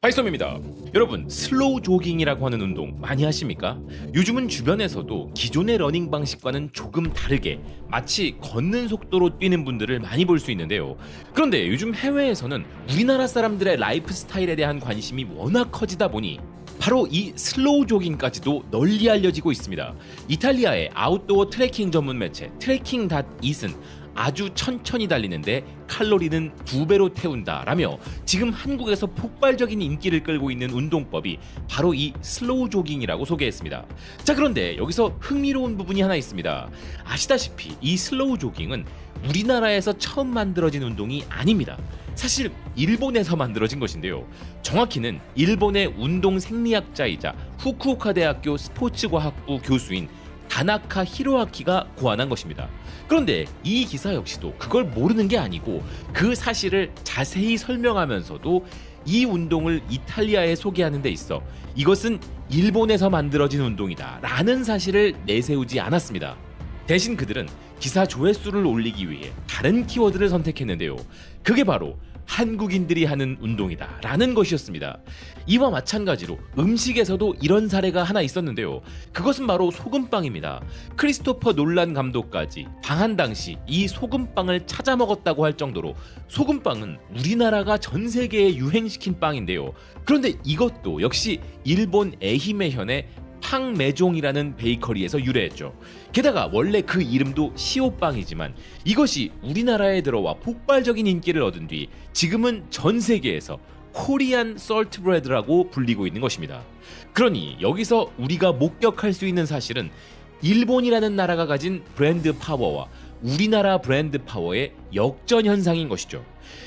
하이썸입니다. 여러분, 슬로우 조깅이라고 하는 운동 많이 하십니까? 요즘은 주변에서도 기존의 러닝 방식과는 조금 다르게 마치 걷는 속도로 뛰는 분들을 많이 볼 수 있는데요. 그런데 요즘 해외에서는 우리나라 사람들의 라이프 스타일에 대한 관심이 워낙 커지다 보니 바로 이 슬로우 조깅까지도 널리 알려지고 있습니다. 이탈리아의 아웃도어 트레킹 전문 매체 트레킹.it은 아주 천천히 달리는데 칼로리는 2배로 태운다 라며 지금 한국에서 폭발적인 인기를 끌고 있는 운동법이 바로 이 슬로우 조깅이라고 소개했습니다. 자, 그런데 여기서 흥미로운 부분이 하나 있습니다. 아시다시피 이 슬로우 조깅은 우리나라에서 처음 만들어진 운동이 아닙니다. 사실 일본에서 만들어진 것인데요. 정확히는 일본의 운동 생리학자이자 후쿠오카 대학교 스포츠과학부 교수인 다나카 히로아키가 고안한 것입니다. 그런데 이 기사 역시도 그걸 모르는 게 아니고 그 사실을 자세히 설명하면서도 이 운동을 이탈리아에 소개하는 데 있어 이것은 일본에서 만들어진 운동이다 라는 사실을 내세우지 않았습니다. 대신 그들은 기사 조회수를 올리기 위해 다른 키워드를 선택했는데요. 그게 바로 한국인들이 하는 운동이다 라는 것이었습니다. 이와 마찬가지로 음식에서도 이런 사례가 하나 있었는데요. 그것은 바로 소금빵입니다. 크리스토퍼 놀란 감독까지 방한 당시 이 소금빵을 찾아 먹었다고 할 정도로 소금빵은 우리나라가 전 세계에 유행시킨 빵인데요. 그런데 이것도 역시 일본 에히메현의 팡메종이라는 베이커리에서 유래했죠. 게다가 원래 그 이름도 시오빵이지만 이것이 우리나라에 들어와 폭발적인 인기를 얻은 뒤 지금은 전 세계에서 코리안 솔트 브레드라고 불리고 있는 것입니다. 그러니 여기서 우리가 목격할 수 있는 사실은 일본이라는 나라가 가진 브랜드 파워와 우리나라 브랜드 파워의 역전 현상인 것이죠.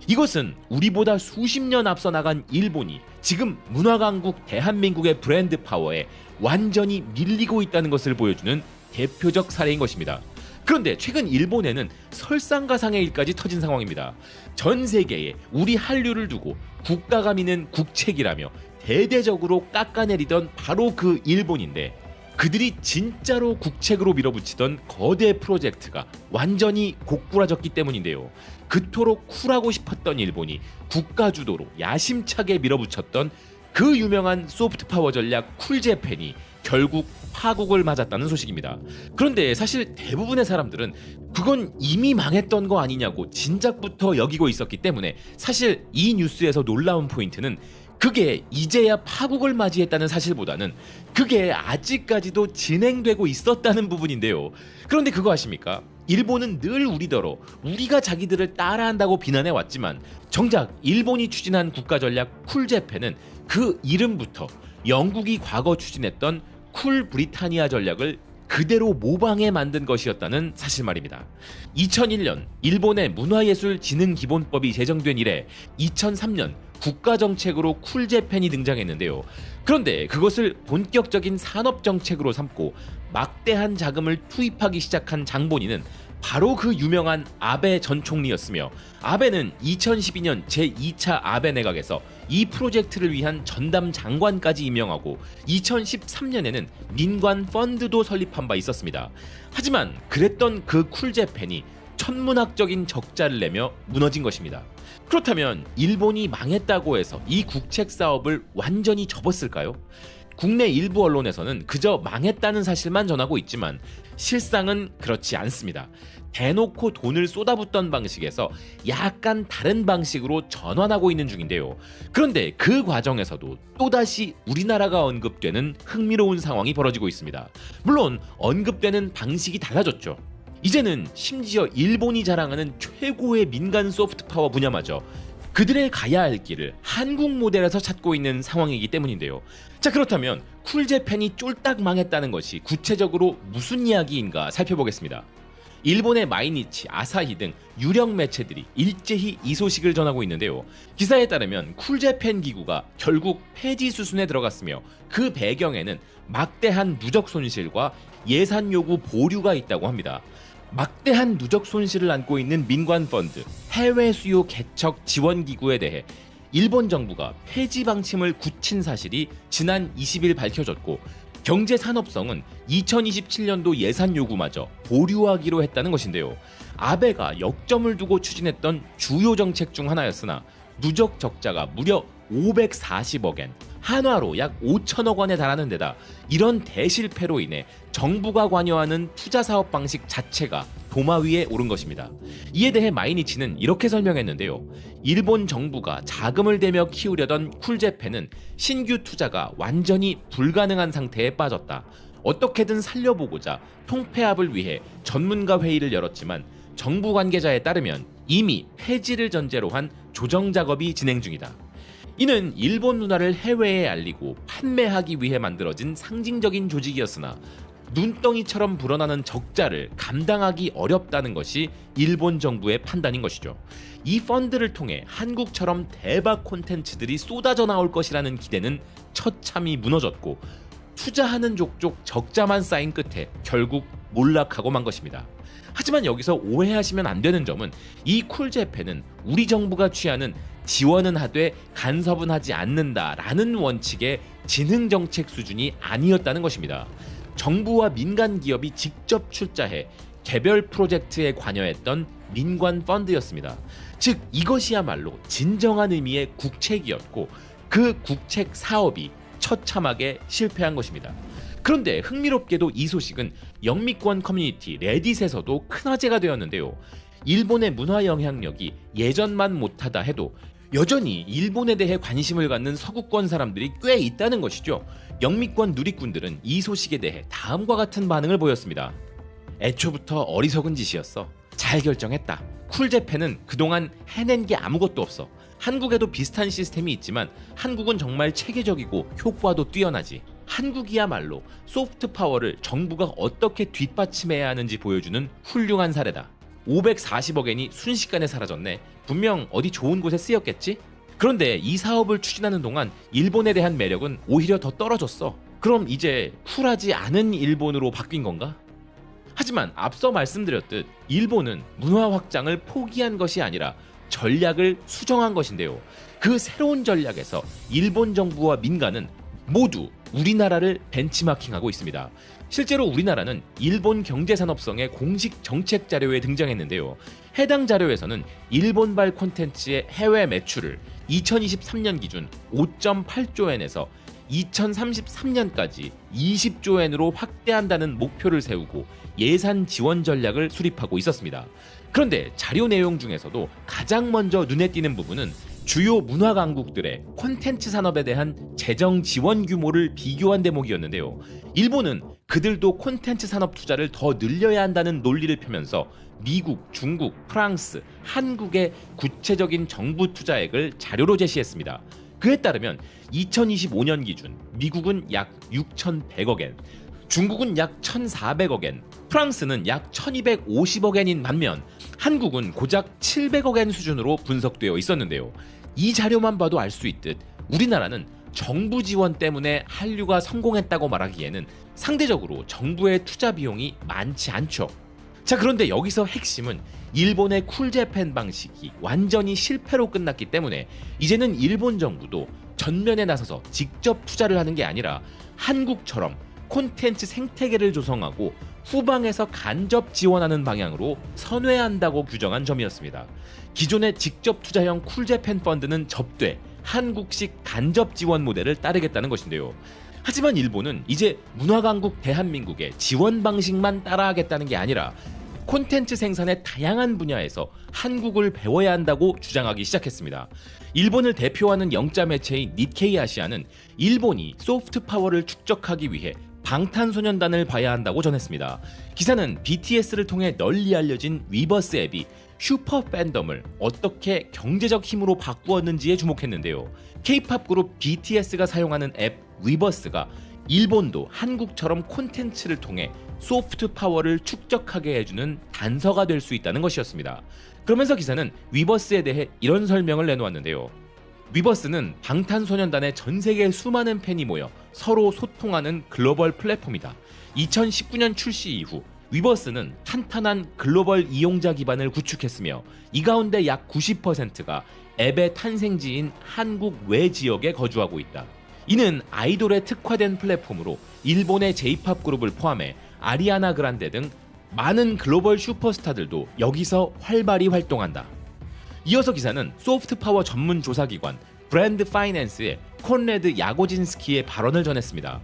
이것은 우리보다 수십 년 앞서 나간 일본이 지금 문화강국 대한민국의 브랜드 파워에 완전히 밀리고 있다는 것을 보여주는 대표적 사례인 것입니다. 그런데 최근 일본에는 설상가상의 일까지 터진 상황입니다. 전 세계에 우리 한류를 두고 국가가 미는 국책이라며 대대적으로 깎아내리던 바로 그 일본인데 그들이 진짜로 국책으로 밀어붙이던 거대 프로젝트가 완전히 고꾸라졌기 때문인데요. 그토록 쿨하고 싶었던 일본이 국가 주도로 야심차게 밀어붙였던 그 유명한 소프트 파워 전략 쿨재팬이 결국 파국을 맞았다는 소식입니다. 그런데 사실 대부분의 사람들은 그건 이미 망했던 거 아니냐고 진작부터 여기고 있었기 때문에 사실 이 뉴스에서 놀라운 포인트는 그게 이제야 파국을 맞이했다는 사실보다는 그게 아직까지도 진행되고 있었다는 부분인데요. 그런데 그거 아십니까? 일본은 늘 우리더러 우리가 자기들을 따라한다고 비난해왔지만 정작 일본이 추진한 국가전략 쿨재팬은 그 이름부터 영국이 과거 추진했던 쿨 브리타니아 전략을 그대로 모방해 만든 것이었다는 사실 말입니다. 2001년 일본의 문화예술진흥기본법이 제정된 이래 2003년 국가정책으로 쿨재팬이 등장했는데요. 그런데 그것을 본격적인 산업정책으로 삼고 막대한 자금을 투입하기 시작한 장본인은 바로 그 유명한 아베 전 총리였으며 아베는 2012년 제2차 아베 내각에서 이 프로젝트를 위한 전담 장관까지 임명하고 2013년에는 민관 펀드도 설립한 바 있었습니다. 하지만 그랬던 그 쿨재팬이 천문학적인 적자를 내며 무너진 것입니다. 그렇다면 일본이 망했다고 해서 이 국책 사업을 완전히 접었을까요? 국내 일부 언론에서는 그저 망했다는 사실만 전하고 있지만 실상은 그렇지 않습니다. 대놓고 돈을 쏟아붓던 방식에서 약간 다른 방식으로 전환하고 있는 중인데요. 그런데 그 과정에서도 또다시 우리나라가 언급되는 흥미로운 상황이 벌어지고 있습니다. 물론 언급되는 방식이 달라졌죠. 이제는 심지어 일본이 자랑하는 최고의 민간 소프트 파워 분야마저 그들의 가야 할 길을 한국 모델에서 찾고 있는 상황이기 때문인데요. 자, 그렇다면 쿨재팬이 쫄딱 망했다는 것이 구체적으로 무슨 이야기인가 살펴보겠습니다. 일본의 마이니치, 아사히 등 유력 매체들이 일제히 이 소식을 전하고 있는데요. 기사에 따르면 쿨재팬 기구가 결국 폐지 수순에 들어갔으며 그 배경에는 막대한 누적 손실과 예산 요구 보류가 있다고 합니다. 막대한 누적 손실을 안고 있는 민관 펀드, 해외 수요 개척 지원 기구에 대해 일본 정부가 폐지 방침을 굳힌 사실이 지난 20일 밝혀졌고 경제산업성은 2027년도 예산 요구마저 보류하기로 했다는 것인데요. 아베가 역점을 두고 추진했던 주요 정책 중 하나였으나 누적 적자가 무려 540억엔, 한화로 약 5천억 원에 달하는 데다 이런 대실패로 인해 정부가 관여하는 투자 사업 방식 자체가 도마 위에 오른 것입니다. 이에 대해 마이니치는 이렇게 설명했는데요. 일본 정부가 자금을 대며 키우려던 쿨재팬은 신규 투자가 완전히 불가능한 상태에 빠졌다. 어떻게든 살려보고자 통폐합을 위해 전문가 회의를 열었지만 정부 관계자에 따르면 이미 폐지를 전제로 한 조정 작업이 진행 중이다. 이는 일본 문화를 해외에 알리고 판매하기 위해 만들어진 상징적인 조직이었으나 눈덩이처럼 불어나는 적자를 감당하기 어렵다는 것이 일본 정부의 판단인 것이죠. 이 펀드를 통해 한국처럼 대박 콘텐츠들이 쏟아져 나올 것이라는 기대는 처참히 무너졌고 투자하는 족족 적자만 쌓인 끝에 결국 몰락하고 만 것입니다. 하지만 여기서 오해하시면 안 되는 점은 이 쿨재팬은 우리 정부가 취하는 지원은 하되 간섭은 하지 않는다라는 원칙의 진흥정책 수준이 아니었다는 것입니다. 정부와 민간 기업이 직접 출자해 개별 프로젝트에 관여했던 민관 펀드였습니다. 즉 이것이야말로 진정한 의미의 국책이었고 그 국책 사업이 처참하게 실패한 것입니다. 그런데 흥미롭게도 이 소식은 영미권 커뮤니티 레딧에서도 큰 화제가 되었는데요. 일본의 문화 영향력이 예전만 못하다 해도 여전히 일본에 대해 관심을 갖는 서구권 사람들이 꽤 있다는 것이죠. 영미권 누리꾼들은 이 소식에 대해 다음과 같은 반응을 보였습니다. 애초부터 어리석은 짓이었어. 잘 결정했다. 쿨재팬은 그동안 해낸 게 아무것도 없어. 한국에도 비슷한 시스템이 있지만 한국은 정말 체계적이고 효과도 뛰어나지. 한국이야말로 소프트 파워를 정부가 어떻게 뒷받침해야 하는지 보여주는 훌륭한 사례다. 540억엔이 순식간에 사라졌네. 분명 어디 좋은 곳에 쓰였겠지? 그런데 이 사업을 추진하는 동안 일본에 대한 매력은 오히려 더 떨어졌어. 그럼 이제 쿨하지 않은 일본으로 바뀐 건가? 하지만 앞서 말씀드렸듯 일본은 문화 확장을 포기한 것이 아니라 전략을 수정한 것인데요. 그 새로운 전략에서 일본 정부와 민간은 모두 우리나라를 벤치마킹하고 있습니다. 실제로 우리나라는 일본 경제산업성의 공식 정책 자료에 등장했는데요. 해당 자료에서는 일본발 콘텐츠의 해외 매출을 2023년 기준 5.8조 엔에서 2033년까지 20조 엔으로 확대한다는 목표를 세우고 예산 지원 전략을 수립하고 있었습니다. 그런데 자료 내용 중에서도 가장 먼저 눈에 띄는 부분은 주요 문화 강국들의 콘텐츠 산업에 대한 재정 지원 규모를 비교한 대목이었는데요. 일본은 그들도 콘텐츠 산업 투자를 더 늘려야 한다는 논리를 펴면서 미국, 중국, 프랑스, 한국의 구체적인 정부 투자액을 자료로 제시했습니다. 그에 따르면 2025년 기준 미국은 약 6,100억 엔, 중국은 약 1,400억 엔, 프랑스는 약 1,250억 엔인 반면 한국은 고작 700억 엔 수준으로 분석되어 있었는데요. 이 자료만 봐도 알 수 있듯 우리나라는 정부 지원 때문에 한류가 성공했다고 말하기에는 상대적으로 정부의 투자 비용이 많지 않죠. 자, 그런데 여기서 핵심은 일본의 쿨재팬 방식이 완전히 실패로 끝났기 때문에 이제는 일본 정부도 전면에 나서서 직접 투자를 하는 게 아니라 한국처럼 콘텐츠 생태계를 조성하고 후방에서 간접 지원하는 방향으로 선회한다고 규정한 점이었습니다. 기존의 직접 투자형 쿨재팬 펀드는 접돼 한국식 간접 지원 모델을 따르겠다는 것인데요. 하지만 일본은 이제 문화강국 대한민국의 지원 방식만 따라하겠다는 게 아니라 콘텐츠 생산의 다양한 분야에서 한국을 배워야 한다고 주장하기 시작했습니다. 일본을 대표하는 영자 매체인 니케이 아시아는 일본이 소프트 파워를 축적하기 위해 방탄소년단을 봐야 한다고 전했습니다. 기사는 BTS를 통해 널리 알려진 위버스 앱이 슈퍼 팬덤을 어떻게 경제적 힘으로 바꾸었는지에 주목했는데요. K-팝 그룹 BTS가 사용하는 앱 위버스가 일본도 한국처럼 콘텐츠를 통해 소프트 파워를 축적하게 해주는 단서가 될 수 있다는 것이었습니다. 그러면서 기사는 위버스에 대해 이런 설명을 내놓았는데요. 위버스는 방탄소년단의 전 세계 수많은 팬이 모여 서로 소통하는 글로벌 플랫폼이다. 2019년 출시 이후 위버스는 탄탄한 글로벌 이용자 기반을 구축했으며 이 가운데 약 90%가 앱의 탄생지인 한국 외 지역에 거주하고 있다. 이는 아이돌에 특화된 플랫폼으로 일본의 J-팝 그룹을 포함해 아리아나 그란데 등 많은 글로벌 슈퍼스타들도 여기서 활발히 활동한다. 이어서 기사는 소프트 파워 전문 조사기관 브랜드 파이낸스의 콘레드 야고진스키의 발언을 전했습니다.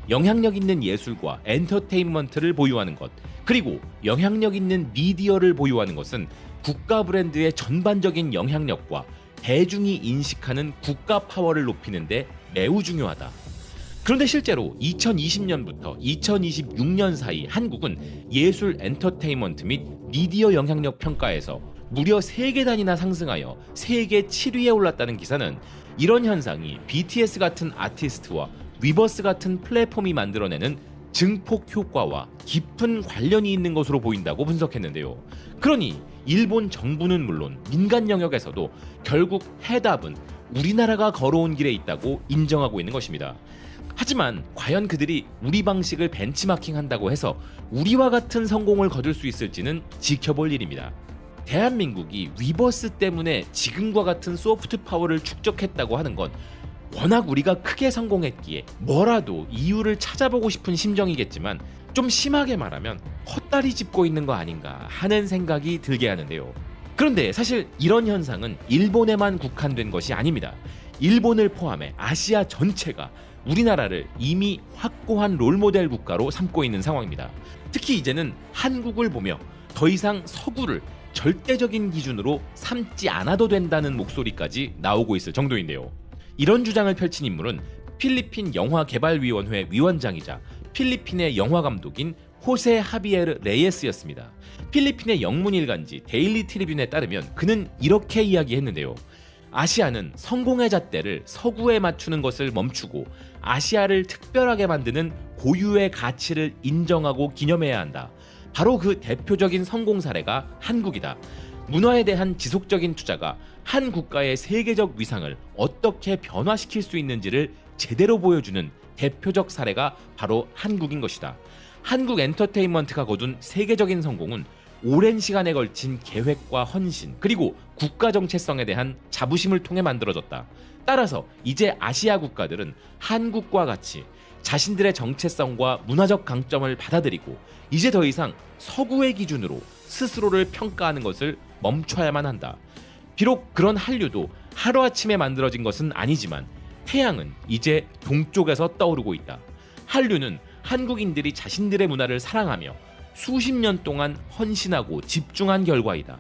영향력 있는 예술과 엔터테인먼트를 보유하는 것, 그리고 영향력 있는 미디어를 보유하는 것은 국가 브랜드의 전반적인 영향력과 대중이 인식하는 국가 파워를 높이는 데 매우 중요하다. 그런데 실제로 2020년부터 2026년 사이 한국은 예술 엔터테인먼트 및 미디어 영향력 평가에서 무려 3개 단위나 상승하여 세계 7위에 올랐다는 기사는 이런 현상이 BTS 같은 아티스트와 위버스 같은 플랫폼이 만들어내는 증폭 효과와 깊은 관련이 있는 것으로 보인다고 분석했는데요. 그러니 일본 정부는 물론 민간 영역에서도 결국 해답은 우리나라가 걸어온 길에 있다고 인정하고 있는 것입니다. 하지만 과연 그들이 우리 방식을 벤치마킹한다고 해서 우리와 같은 성공을 거둘 수 있을지는 지켜볼 일입니다. 대한민국이 위버스 때문에 지금과 같은 소프트 파워를 축적했다고 하는 건 워낙 우리가 크게 성공했기에 뭐라도 이유를 찾아보고 싶은 심정이겠지만 좀 심하게 말하면 헛다리 짚고 있는 거 아닌가 하는 생각이 들게 하는데요. 그런데 사실 이런 현상은 일본에만 국한된 것이 아닙니다. 일본을 포함해 아시아 전체가 우리나라를 이미 확고한 롤모델 국가로 삼고 있는 상황입니다. 특히 이제는 한국을 보며 더 이상 서구를 절대적인 기준으로 삼지 않아도 된다는 목소리까지 나오고 있을 정도인데요. 이런 주장을 펼친 인물은 필리핀 영화개발위원회 위원장이자 필리핀의 영화감독인 호세 하비에르 레예스였습니다. 필리핀의 영문일간지 데일리 트리뷴에 따르면 그는 이렇게 이야기했는데요. 아시아는 성공의 잣대를 서구에 맞추는 것을 멈추고 아시아를 특별하게 만드는 고유의 가치를 인정하고 기념해야 한다. 바로 그 대표적인 성공 사례가 한국이다. 문화에 대한 지속적인 투자가 한 국가의 세계적 위상을 어떻게 변화시킬 수 있는지를 제대로 보여주는 대표적 사례가 바로 한국인 것이다. 한국 엔터테인먼트가 거둔 세계적인 성공은 오랜 시간에 걸친 계획과 헌신, 그리고 국가 정체성에 대한 자부심을 통해 만들어졌다. 따라서 이제 아시아 국가들은 한국과 같이 자신들의 정체성과 문화적 강점을 받아들이고 이제 더 이상 서구의 기준으로 스스로를 평가하는 것을 멈춰야만 한다. 비록 그런 한류도 하루아침에 만들어진 것은 아니지만 태양은 이제 동쪽에서 떠오르고 있다. 한류는 한국인들이 자신들의 문화를 사랑하며 수십 년 동안 헌신하고 집중한 결과이다.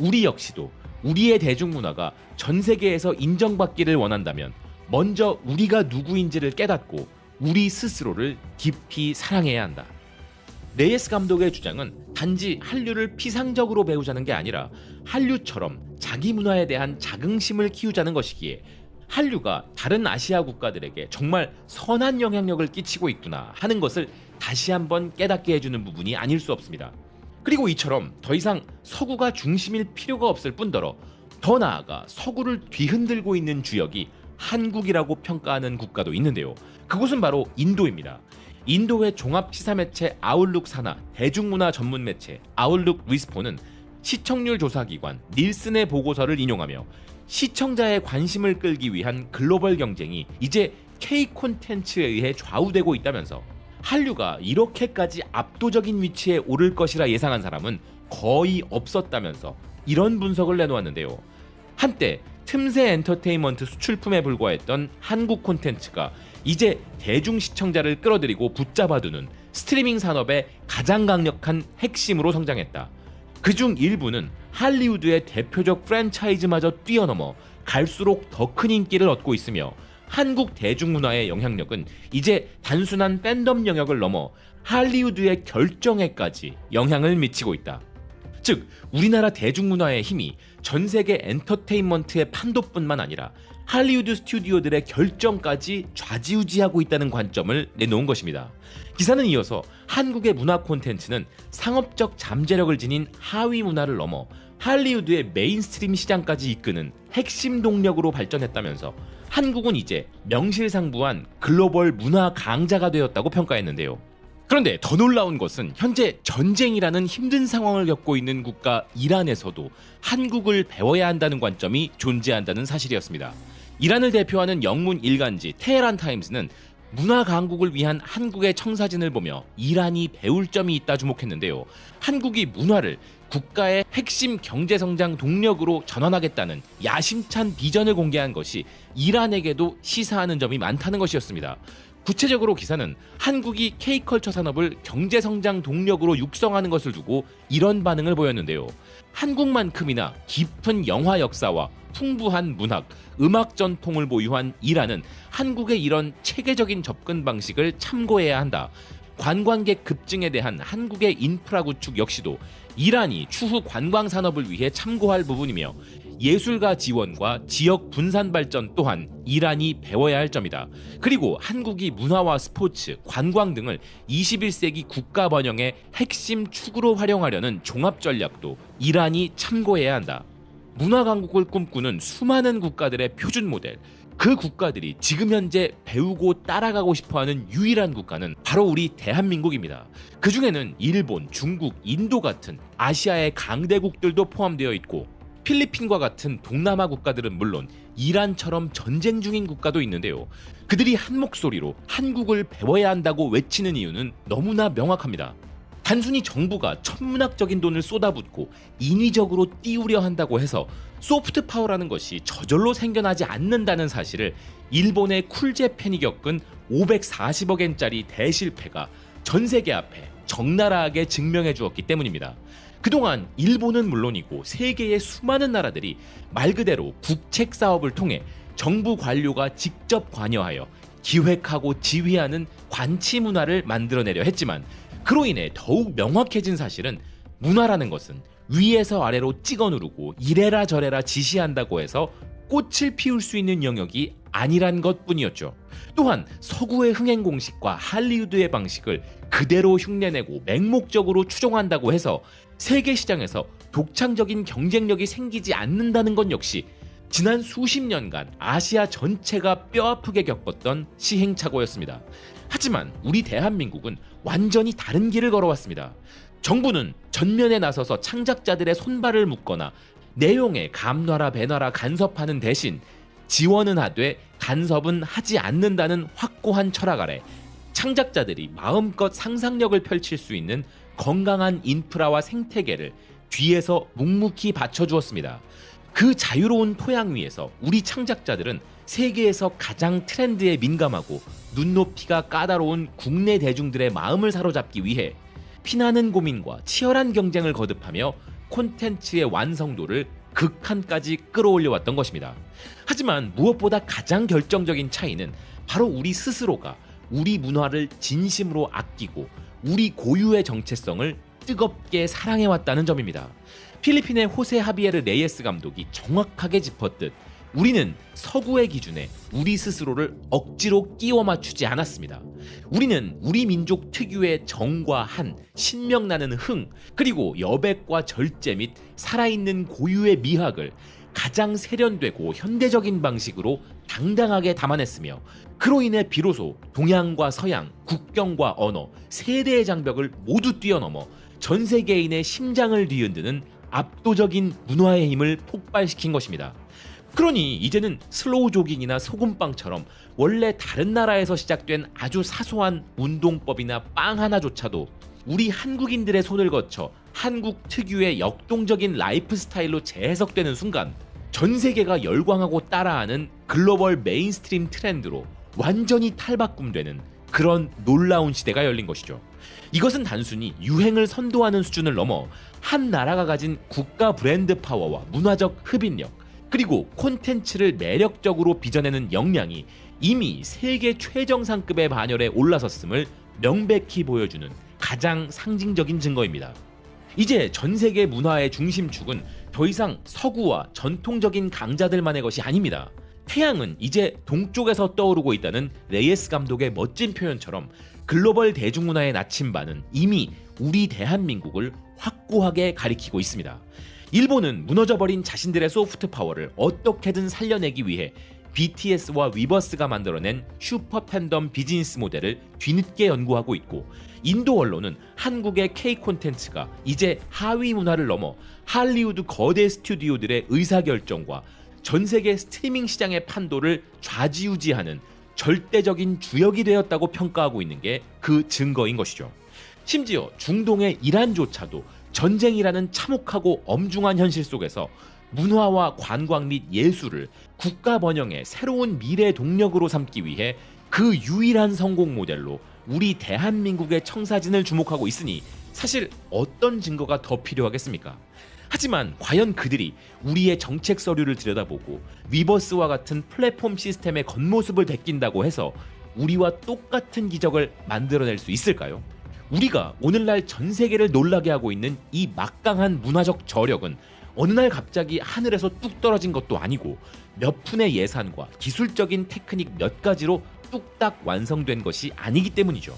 우리 역시도 우리의 대중문화가 전 세계에서 인정받기를 원한다면 먼저 우리가 누구인지를 깨닫고 우리 스스로를 깊이 사랑해야 한다. 레예스 감독의 주장은 단지 한류를 피상적으로 배우자는 게 아니라 한류처럼 자기 문화에 대한 자긍심을 키우자는 것이기에 한류가 다른 아시아 국가들에게 정말 선한 영향력을 끼치고 있구나 하는 것을 다시 한번 깨닫게 해주는 부분이 아닐 수 없습니다. 그리고 이처럼 더 이상 서구가 중심일 필요가 없을 뿐더러 더 나아가 서구를 뒤흔들고 있는 주역이 한국이라고 평가하는 국가도 있는데요. 그곳은 바로 인도입니다. 인도의 종합 시사 매체 아웃룩 산하 대중문화 전문 매체 아웃룩 리스폰은 시청률 조사 기관 닐슨의 보고서를 인용하며 시청자의 관심을 끌기 위한 글로벌 경쟁이 이제 K 콘텐츠에 의해 좌우되고 있다면서 한류가 이렇게까지 압도적인 위치에 오를 것이라 예상한 사람은 거의 없었다면서 이런 분석을 내놓았는데요. 한때 틈새 엔터테인먼트 수출품에 불과했던 한국 콘텐츠가 이제 대중 시청자를 끌어들이고 붙잡아두는 스트리밍 산업의 가장 강력한 핵심으로 성장했다. 그중 일부는 할리우드의 대표적 프랜차이즈마저 뛰어넘어 갈수록 더 큰 인기를 얻고 있으며 한국 대중문화의 영향력은 이제 단순한 팬덤 영역을 넘어 할리우드의 결정에까지 영향을 미치고 있다. 즉 우리나라 대중문화의 힘이 전 세계 엔터테인먼트의 판도뿐만 아니라 할리우드 스튜디오들의 결정까지 좌지우지하고 있다는 관점을 내놓은 것입니다. 기사는 이어서 한국의 문화 콘텐츠는 상업적 잠재력을 지닌 하위 문화를 넘어 할리우드의 메인스트림 시장까지 이끄는 핵심 동력으로 발전했다면서 한국은 이제 명실상부한 글로벌 문화 강자가 되었다고 평가했는데요. 그런데 더 놀라운 것은 현재 전쟁이라는 힘든 상황을 겪고 있는 국가 이란에서도 한국을 배워야 한다는 관점이 존재한다는 사실이었습니다. 이란을 대표하는 영문 일간지 테헤란 타임스는 문화 강국을 위한 한국의 청사진을 보며 이란이 배울 점이 있다 주목했는데요. 한국이 문화를 국가의 핵심 경제성장 동력으로 전환하겠다는 야심찬 비전을 공개한 것이 이란에게도 시사하는 점이 많다는 것이었습니다. 구체적으로 기사는 한국이 K컬처 산업을 경제성장 동력으로 육성하는 것을 두고 이런 반응을 보였는데요. 한국만큼이나 깊은 영화 역사와 풍부한 문학, 음악 전통을 보유한 이란은 한국의 이런 체계적인 접근 방식을 참고해야 한다. 관광객 급증에 대한 한국의 인프라 구축 역시도 이란이 추후 관광 산업을 위해 참고할 부분이며 예술가 지원과 지역 분산 발전 또한 이란이 배워야 할 점이다. 그리고 한국이 문화와 스포츠, 관광 등을 21세기 국가 번영의 핵심 축으로 활용하려는 종합 전략도 이란이 참고해야 한다. 문화 강국을 꿈꾸는 수많은 국가들의 표준 모델, 그 국가들이 지금 현재 배우고 따라가고 싶어하는 유일한 국가는 바로 우리 대한민국입니다. 그 중에는 일본, 중국, 인도 같은 아시아의 강대국들도 포함되어 있고 필리핀과 같은 동남아 국가들은 물론 이란처럼 전쟁 중인 국가도 있는데요. 그들이 한 목소리로 한국을 배워야 한다고 외치는 이유는 너무나 명확합니다. 단순히 정부가 천문학적인 돈을 쏟아붓고 인위적으로 띄우려 한다고 해서 소프트 파워라는 것이 저절로 생겨나지 않는다는 사실을 일본의 쿨제팬이 겪은 540억엔짜리 대실패가 전 세계 앞에 적나라하게 증명해 주었기 때문입니다. 그동안 일본은 물론이고 세계의 수많은 나라들이 말 그대로 국책 사업을 통해 정부 관료가 직접 관여하여 기획하고 지휘하는 관치 문화를 만들어내려 했지만 그로 인해 더욱 명확해진 사실은 문화라는 것은 위에서 아래로 찍어 누르고 이래라 저래라 지시한다고 해서 꽃을 피울 수 있는 영역이 아니란 것뿐이었죠. 또한 서구의 흥행 공식과 할리우드의 방식을 그대로 흉내내고 맹목적으로 추종한다고 해서 세계 시장에서 독창적인 경쟁력이 생기지 않는다는 것 역시 지난 수십 년간 아시아 전체가 뼈아프게 겪었던 시행착오였습니다. 하지만 우리 대한민국은 완전히 다른 길을 걸어왔습니다. 정부는 전면에 나서서 창작자들의 손발을 묶거나 내용에 감놔라 배놔라 간섭하는 대신 지원은 하되 간섭은 하지 않는다는 확고한 철학 아래 창작자들이 마음껏 상상력을 펼칠 수 있는 건강한 인프라와 생태계를 뒤에서 묵묵히 받쳐주었습니다. 그 자유로운 토양 위에서 우리 창작자들은 세계에서 가장 트렌드에 민감하고 눈높이가 까다로운 국내 대중들의 마음을 사로잡기 위해 피나는 고민과 치열한 경쟁을 거듭하며 콘텐츠의 완성도를 극한까지 끌어올려왔던 것입니다. 하지만 무엇보다 가장 결정적인 차이는 바로 우리 스스로가 우리 문화를 진심으로 아끼고 우리 고유의 정체성을 뜨겁게 사랑해왔다는 점입니다. 필리핀의 호세 하비에르 레이에스 감독이 정확하게 짚었듯 우리는 서구의 기준에 우리 스스로를 억지로 끼워 맞추지 않았습니다. 우리는 우리 민족 특유의 정과 한, 신명나는 흥, 그리고 여백과 절제 및 살아있는 고유의 미학을 가장 세련되고 현대적인 방식으로 당당하게 담아냈으며 그로 인해 비로소 동양과 서양, 국경과 언어, 세대의 장벽을 모두 뛰어넘어 전 세계인의 심장을 뒤흔드는 압도적인 문화의 힘을 폭발시킨 것입니다. 그러니 이제는 슬로우 조깅이나 소금빵처럼 원래 다른 나라에서 시작된 아주 사소한 운동법이나 빵 하나조차도 우리 한국인들의 손을 거쳐 한국 특유의 역동적인 라이프 스타일로 재해석되는 순간 전 세계가 열광하고 따라하는 글로벌 메인스트림 트렌드로 완전히 탈바꿈되는 그런 놀라운 시대가 열린 것이죠. 이것은 단순히 유행을 선도하는 수준을 넘어 한 나라가 가진 국가 브랜드 파워와 문화적 흡인력 그리고 콘텐츠를 매력적으로 빚어내는 역량이 이미 세계 최정상급의 반열에 올라섰음을 명백히 보여주는 가장 상징적인 증거입니다. 이제 전 세계 문화의 중심축은 더 이상 서구와 전통적인 강자들만의 것이 아닙니다. 태양은 이제 동쪽에서 떠오르고 있다는 레이에스 감독의 멋진 표현처럼 글로벌 대중문화의 나침반은 이미 우리 대한민국을 확고하게 가리키고 있습니다. 일본은 무너져버린 자신들의 소프트 파워를 어떻게든 살려내기 위해 BTS와 위버스가 만들어낸 슈퍼 팬덤 비즈니스 모델을 뒤늦게 연구하고 있고 인도 언론은 한국의 K 콘텐츠가 이제 하위 문화를 넘어 할리우드 거대 스튜디오들의 의사결정과 전 세계 스트리밍 시장의 판도를 좌지우지하는 절대적인 주역이 되었다고 평가하고 있는 게 그 증거인 것이죠. 심지어 중동의 이란조차도 전쟁이라는 참혹하고 엄중한 현실 속에서 문화와 관광 및 예술을 국가 번영의 새로운 미래 동력으로 삼기 위해 그 유일한 성공 모델로 우리 대한민국의 청사진을 주목하고 있으니 사실 어떤 증거가 더 필요하겠습니까? 하지만 과연 그들이 우리의 정책 서류를 들여다보고 위버스와 같은 플랫폼 시스템의 겉모습을 베낀다고 해서 우리와 똑같은 기적을 만들어낼 수 있을까요? 우리가 오늘날 전 세계를 놀라게 하고 있는 이 막강한 문화적 저력은 어느 날 갑자기 하늘에서 뚝 떨어진 것도 아니고 몇 푼의 예산과 기술적인 테크닉 몇 가지로 뚝딱 완성된 것이 아니기 때문이죠.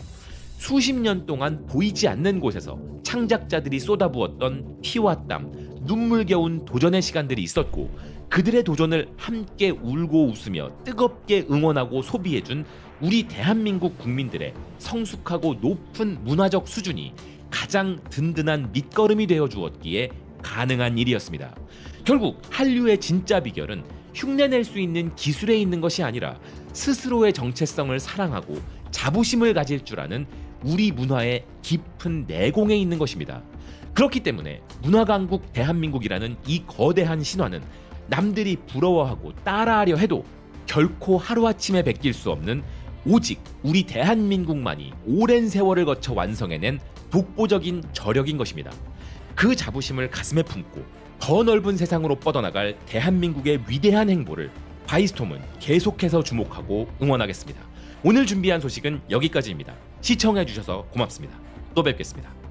수십 년 동안 보이지 않는 곳에서 창작자들이 쏟아부었던 피와 땀, 눈물겨운 도전의 시간들이 있었고 그들의 도전을 함께 울고 웃으며 뜨겁게 응원하고 소비해준 우리 대한민국 국민들의 성숙하고 높은 문화적 수준이 가장 든든한 밑거름이 되어 주었기에 가능한 일이었습니다. 결국 한류의 진짜 비결은 흉내낼 수 있는 기술에 있는 것이 아니라 스스로의 정체성을 사랑하고 자부심을 가질 줄 아는 우리 문화의 깊은 내공에 있는 것입니다. 그렇기 때문에 문화강국 대한민국이라는 이 거대한 신화는 남들이 부러워하고 따라하려 해도 결코 하루아침에 베낄 수 없는 오직 우리 대한민국만이 오랜 세월을 거쳐 완성해낸 독보적인 저력인 것입니다. 그 자부심을 가슴에 품고 더 넓은 세상으로 뻗어나갈 대한민국의 위대한 행보를 바이스톰은 계속해서 주목하고 응원하겠습니다. 오늘 준비한 소식은 여기까지입니다. 시청해주셔서 고맙습니다. 또 뵙겠습니다.